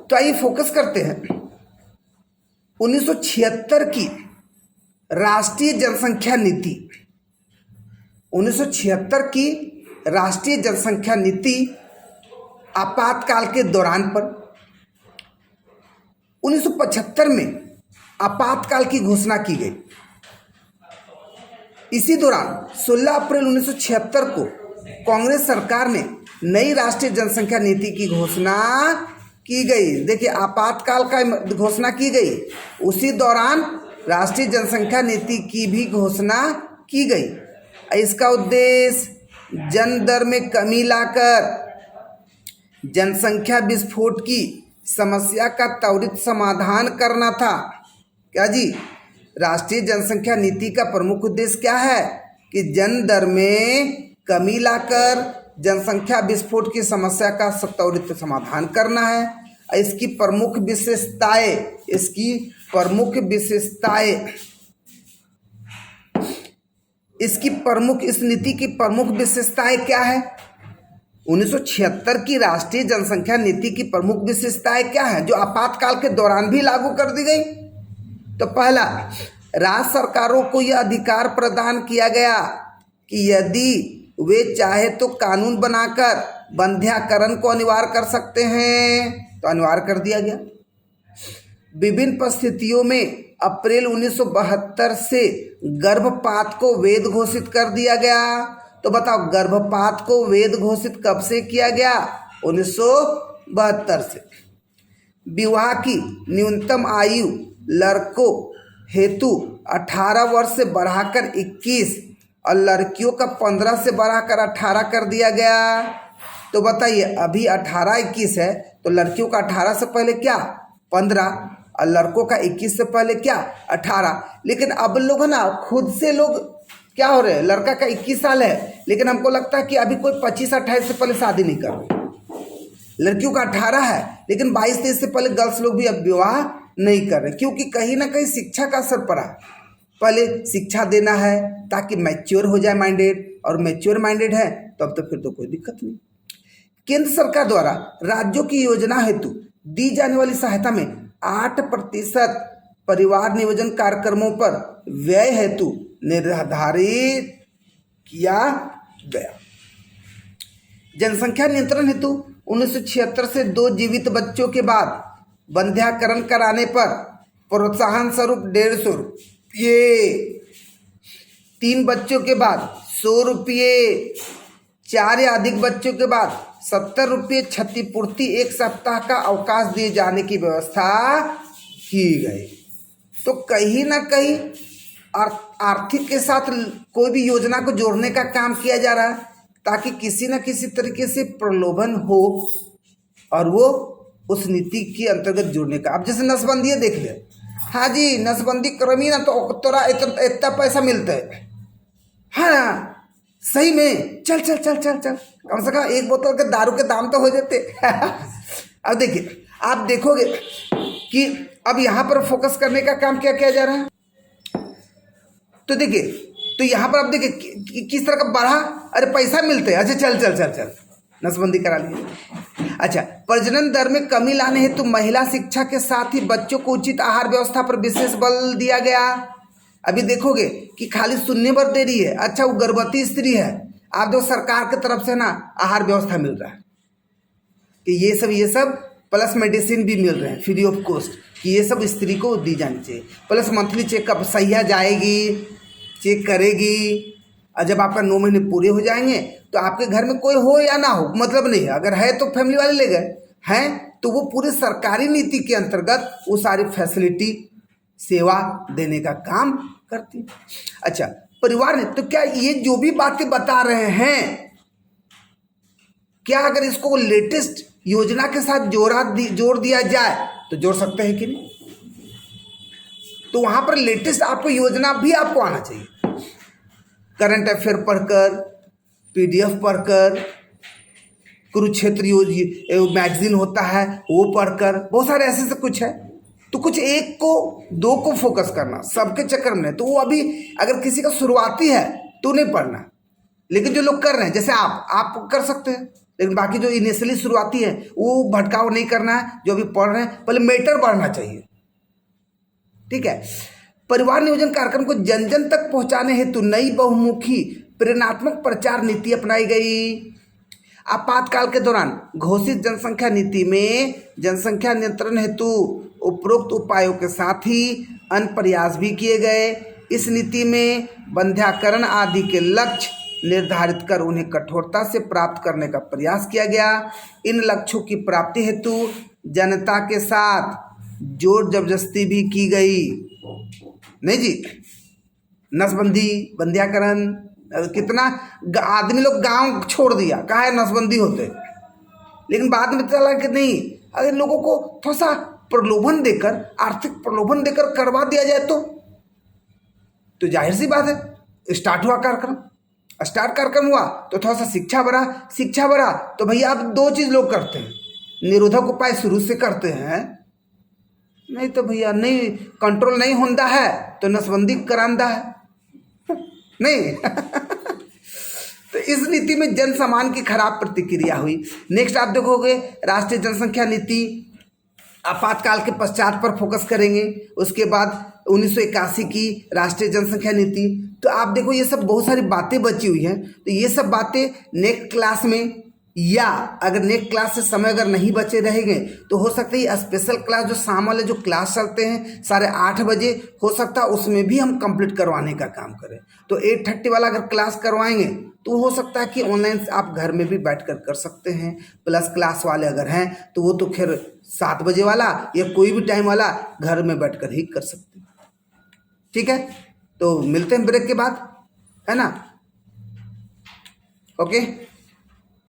तो आइए फोकस करते हैं 1976 की राष्ट्रीय जनसंख्या नीति। 1976 की राष्ट्रीय जनसंख्या नीति आपातकाल के दौरान पर 1975 में आपातकाल की घोषणा की गई। इसी दौरान 16 अप्रैल 1976 को कांग्रेस सरकार ने नई राष्ट्रीय जनसंख्या नीति की घोषणा की गई। देखिए, आपातकाल का घोषणा की गई, उसी दौरान राष्ट्रीय जनसंख्या नीति की भी घोषणा की गई। इसका उद्देश्य जन दर में कमी लाकर जनसंख्या विस्फोट की समस्या का त्वरित समाधान करना था। क्या जी? राष्ट्रीय जनसंख्या नीति का प्रमुख उद्देश्य क्या है कि जन दर में कमी लाकर जनसंख्या विस्फोट की समस्या का त्वरित समाधान करना है। इसकी प्रमुख विशेषताएं इस नीति की प्रमुख विशेषताएं क्या है? 1976 की राष्ट्रीय जनसंख्या नीति की प्रमुख विशेषताएं क्या है जो आपातकाल के दौरान भी लागू कर दी गई? तो पहला, राज्य सरकारों को यह अधिकार प्रदान किया गया कि यदि वे चाहे तो कानून बनाकर बंध्याकरण को अनिवार्य कर सकते हैं, तो अनिवार्य कर दिया गया। विभिन्न परिस्थितियों में अप्रैल 1972 से गर्भपात को वैध घोषित कर दिया गया। तो बताओ, गर्भपात को वैध घोषित कब से किया गया? 1972 से। विवाह की न्यूनतम आयु लड़कों हेतु 18 वर्ष से बढ़ाकर 21 और लड़कियों का 15 से बढ़ाकर 18 कर दिया गया। तो बताइए, अभी 18-21 है, तो लड़कियों का 18 से पहले क्या? 15, और लड़कों का 21 से पहले क्या? 18। लेकिन अब लोग ना खुद से लोग क्या हो रहे हैं, लड़का का 21 साल है, लेकिन हमको लगता है कि अभी कोई 25-28 से पहले शादी नहीं कर रहे। लड़कियों का 18 है, लेकिन 22-23 से पहले गर्ल्स लोग भी अब विवाह नहीं कर रहे, क्योंकि कहीं ना कहीं शिक्षा का असर पड़ा। पहले शिक्षा देना है ताकि मैच्योर हो जाए माइंडेड, और मैच्योर माइंडेड है तो अब तो फिर तो कोई दिक्कत नहीं। केंद्र सरकार द्वारा राज्यों की योजना हेतु दी जाने वाली सहायता में 8% परिवार नियोजन कार्यक्रमों पर व्यय हेतु निर्धारित किया गया। जनसंख्या नियंत्रण हेतु 1976 से 2 जीवित बच्चों के बाद बंध्याकरण कराने पर प्रोत्साहन स्वरूप 150 रुपये, 3 बच्चों के बाद 100 रुपये, 4 या अधिक बच्चों के बाद 70 रुपये क्षतिपूर्ति 1 सप्ताह का अवकाश दिए जाने की व्यवस्था की गई। तो कहीं ना कहीं आर्थिक के साथ कोई भी योजना को जोड़ने का काम किया जा रहा है, ताकि किसी न किसी तरीके से प्रलोभन हो और वो उस नीति के अंतर्गत जुड़ने का। अब जैसे नसबंदी देख ले, हाँ जी, नसबंदी करमी ना तो तोरा इतना पैसा मिलता है, हाँ ना, सही में, चल चल चल चल चल, कम से कम 1 बोतल के दारू के दाम तो हो जाते। अब देखिए, आप देखोगे कि अब यहाँ पर फोकस करने का काम क्या किया जा रहा है। तो देखिए, तो यहाँ पर आप देखिए किस तरह का बढ़ा, अरे पैसा मिलते हैं, अच्छा चल चल चल चल, नसबंदी करा ली। अच्छा, प्रजनन दर में कमी लाने हेतु महिला शिक्षा के साथ ही बच्चों को उचित आहार व्यवस्था पर विशेष बल दिया गया। अभी देखोगे कि खाली सुनने पर देरी है, अच्छा वो गर्भवती स्त्री है, आप जो सरकार की तरफ से ना आहार व्यवस्था मिल रहा है कि ये सब प्लस मेडिसिन भी मिल रहे हैं फ्री ऑफ कॉस्ट, कि ये सब स्त्री को दी जानी चाहिए। प्लस मंथली चेकअप, सैया जाएगी, चेक करेगी, और जब आपका 9 महीने पूरे हो जाएंगे तो आपके घर में कोई हो या ना हो मतलब नहीं है, अगर है तो फैमिली वाले ले गए, हैं तो वो पूरे सरकारी नीति के अंतर्गत वो सारी फैसिलिटी सेवा देने का काम करती। अच्छा, परिवार ने तो क्या ये जो भी बातें बता रहे हैं, क्या अगर इसको लेटेस्ट योजना के साथ जोड़ दिया जाए तो जोड़ सकते हैं कि नहीं? तो वहां पर लेटेस्ट आपको योजना भी आपको आना चाहिए। करंट अफेयर पढ़कर, PDF पढ़कर, कुरुक्षेत्र मैगजीन होता है वो पढ़कर, बहुत सारे ऐसे कुछ है। तो कुछ 1 को 2 को फोकस करना सबके चक्कर में, तो वो अभी अगर किसी का शुरुआती है तो नहीं पढ़ना। लेकिन जो लोग कर रहे हैं, जैसे आप कर सकते हैं, लेकिन बाकी जो इनिशियली शुरुआती है वो भटकाव नहीं करना है। जो भी पढ़ रहे हैं पहले मैटर बढ़ना चाहिए, ठीक है। परिवार नियोजन कार्यक्रम को जन जन तक पहुंचाने हेतु नई बहुमुखी प्रेरणात्मक प्रचार नीति अपनाई गई। आपातकाल के दौरान घोषित जनसंख्या नीति में जनसंख्या नियंत्रण हेतु उपरोक्त उपायों के साथ ही अन्य प्रयास भी किए गए। इस नीति में बंध्याकरण आदि के लक्ष्य निर्धारित कर उन्हें कठोरता से प्राप्त करने का प्रयास किया गया। इन लक्ष्यों की प्राप्ति हेतु जनता के साथ जोर जबरदस्ती भी की गई। नहीं जी, नसबंदी, बंध्याकरण, कितना आदमी लोग गांव छोड़ दिया, कहा है नसबंदी होते, लेकिन बाद में चला कि नहीं, अगर लोगों को थोड़ा सा प्रलोभन देकर, आर्थिक प्रलोभन देकर करवा दिया जाए तो जाहिर सी बात है स्टार्ट हुआ कार्यक्रम हुआ तो थोड़ा सा शिक्षा बढ़ा तो भैया अब दो चीज़ लोग करते हैं, निरोधक उपाय शुरू से करते हैं, नहीं तो भैया नहीं कंट्रोल नहीं होता है तो नसबंदी करांदा है नहीं तो इस नीति में जन सामान की खराब प्रतिक्रिया हुई। नेक्स्ट आप देखोगे राष्ट्रीय जनसंख्या नीति आपातकाल के पश्चात पर फोकस करेंगे। उसके बाद 1981 की राष्ट्रीय जनसंख्या नीति। तो आप देखो ये सब बहुत सारी बातें बची हुई हैं, तो ये सब बातें नेक्स्ट क्लास में, या अगर नेक्स्ट क्लास से समय अगर नहीं बचे रहेंगे तो हो सकता है ये स्पेशल क्लास जो शाम वाले जो क्लास चलते हैं 8:30 बजे, हो सकता है उसमें भी हम कंप्लीट करवाने का काम करें। तो 8:30 वाला अगर क्लास करवाएंगे तो हो सकता है कि ऑनलाइन आप घर में भी बैठ कर सकते हैं। प्लस क्लास वाले अगर हैं तो वो तो खैर 7 बजे वाला या कोई भी टाइम वाला घर में बैठ कर ही कर सकते हैं, ठीक है। तो मिलते हैं ब्रेक के बाद, है ना, ओके।